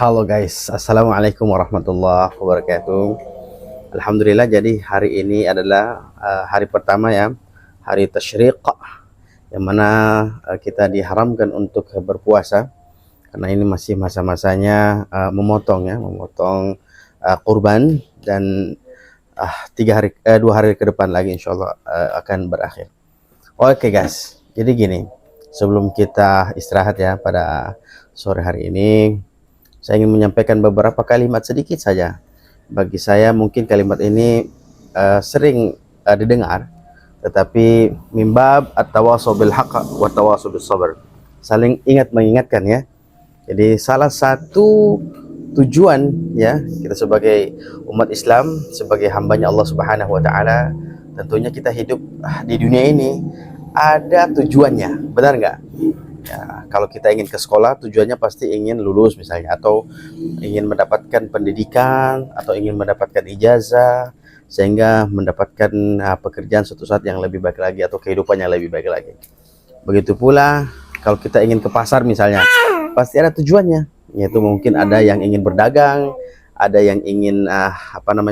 Halo guys, assalamualaikum warahmatullahi wabarakatuh. Alhamdulillah, jadi hari ini adalah hari pertama ya, hari tasyriq, yang mana kita diharamkan untuk berpuasa karena ini masih masa-masanya memotong kurban, dan 2 hari ke depan lagi insyaallah akan berakhir. Oke guys, jadi gini, sebelum kita istirahat ya pada sore hari ini, saya ingin menyampaikan beberapa kalimat sedikit saja. Bagi saya mungkin kalimat ini sering didengar, tetapi mimbab at-tawasau bil haqq wa tawasau bis sabr. Saling mengingatkan ya. Jadi salah satu tujuan ya kita sebagai umat Islam, sebagai hambanya Allah Subhanahu wa taala, tentunya kita hidup di dunia ini ada tujuannya, benar nggak? Ya, kalau kita ingin ke sekolah, tujuannya pasti ingin lulus misalnya, atau ingin mendapatkan pendidikan, atau ingin mendapatkan ijazah, sehingga mendapatkan pekerjaan suatu saat yang lebih baik lagi, atau kehidupan yang lebih baik lagi. Begitu pula kalau kita ingin ke pasar misalnya, pasti ada tujuannya, yaitu mungkin ada yang ingin berdagang, ada yang ingin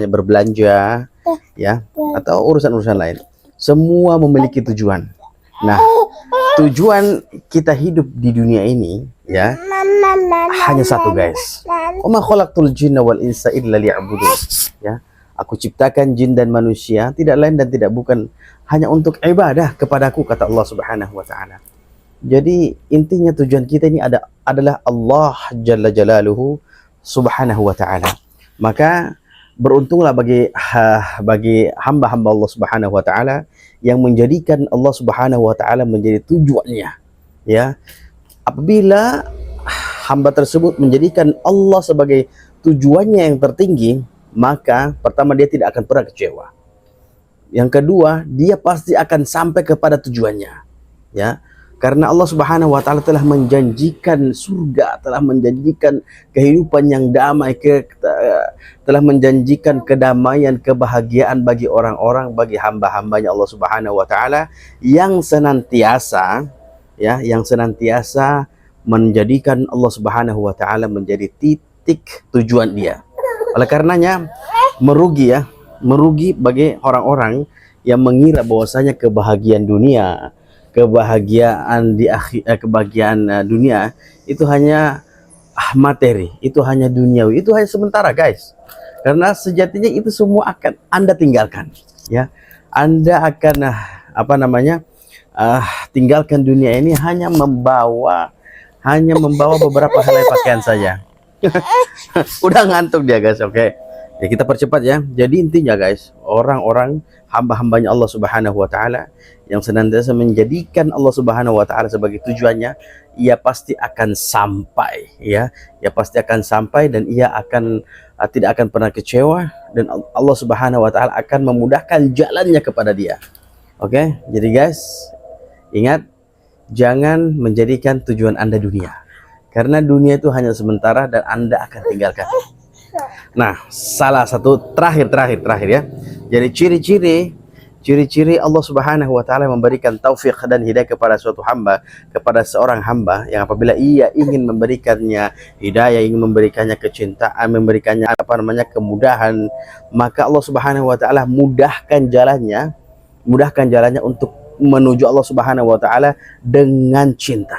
berbelanja ya, atau urusan-urusan lain. Semua memiliki tujuan. Nah, tujuan kita hidup di dunia ini ya hanya satu guys. Wa ma khalaqtul jinna wal insa illa liya'budun. Ya, aku ciptakan jin dan manusia tidak lain dan tidak bukan hanya untuk ibadah kepadaku, kata Allah Subhanahu wa taala. Jadi intinya tujuan kita ini adalah Allah Jalla Jalaluhu Subhanahu wa taala. Maka beruntunglah bagi hamba-hamba Allah Subhanahu wa taala yang menjadikan Allah Subhanahu wa taala menjadi tujuannya. Ya. Apabila hamba tersebut menjadikan Allah sebagai tujuannya yang tertinggi, maka pertama dia tidak akan pernah kecewa. Yang kedua, dia pasti akan sampai kepada tujuannya. Ya. Karena Allah Subhanahu wa taala telah menjanjikan surga, telah menjanjikan kehidupan yang damai, telah menjanjikan kedamaian, kebahagiaan bagi orang-orang, bagi hamba-hambanya Allah Subhanahu wa taala yang senantiasa menjadikan Allah Subhanahu wa taala menjadi titik tujuan dia. Oleh karenanya merugi bagi orang-orang yang mengira bahwasanya kebahagiaan dunia, kebahagiaan dunia itu hanya materi, itu hanya duniawi, itu hanya sementara guys. Karena sejatinya itu semua akan Anda tinggalkan ya. Anda akan tinggalkan dunia ini hanya membawa beberapa helai pakaian saja. Udah ngantuk dia guys. Oke. Ya, kita percepat ya. Jadi intinya guys, orang-orang hamba-hambanya Allah Subhanahu wa taala yang senantiasa menjadikan Allah Subhanahu wa taala sebagai tujuannya, ia pasti akan sampai ya. Ia pasti akan sampai dan ia tidak akan pernah kecewa, dan Allah Subhanahu wa taala akan memudahkan jalannya kepada dia. Oke? Jadi guys, ingat, jangan menjadikan tujuan Anda dunia. Karena dunia itu hanya sementara dan Anda akan tinggalkan. Nah, salah satu terakhir ya. Jadi ciri-ciri Allah Subhanahu wa taala memberikan taufik dan hidayah kepada suatu hamba, kepada seorang hamba yang apabila ia ingin memberikannya hidayah, ingin memberikannya kecintaan, memberikannya kemudahan, maka Allah Subhanahu wa taala mudahkan jalannya untuk menuju Allah Subhanahu wa taala dengan cinta.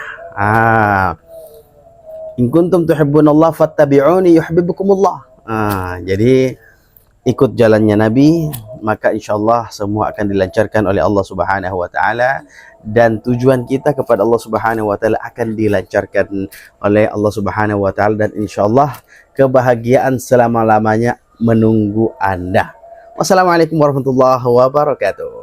In kuntum tuhibbunallah fattabi'uni yuhibbukumullah. Jadi ikut jalannya Nabi, maka insyaallah semua akan dilancarkan oleh Allah Subhanahu wa taala, dan tujuan kita kepada Allah Subhanahu wa taala akan dilancarkan oleh Allah Subhanahu wa taala, dan insyaallah kebahagiaan selama-lamanya menunggu Anda. Wassalamualaikum warahmatullahi wabarakatuh.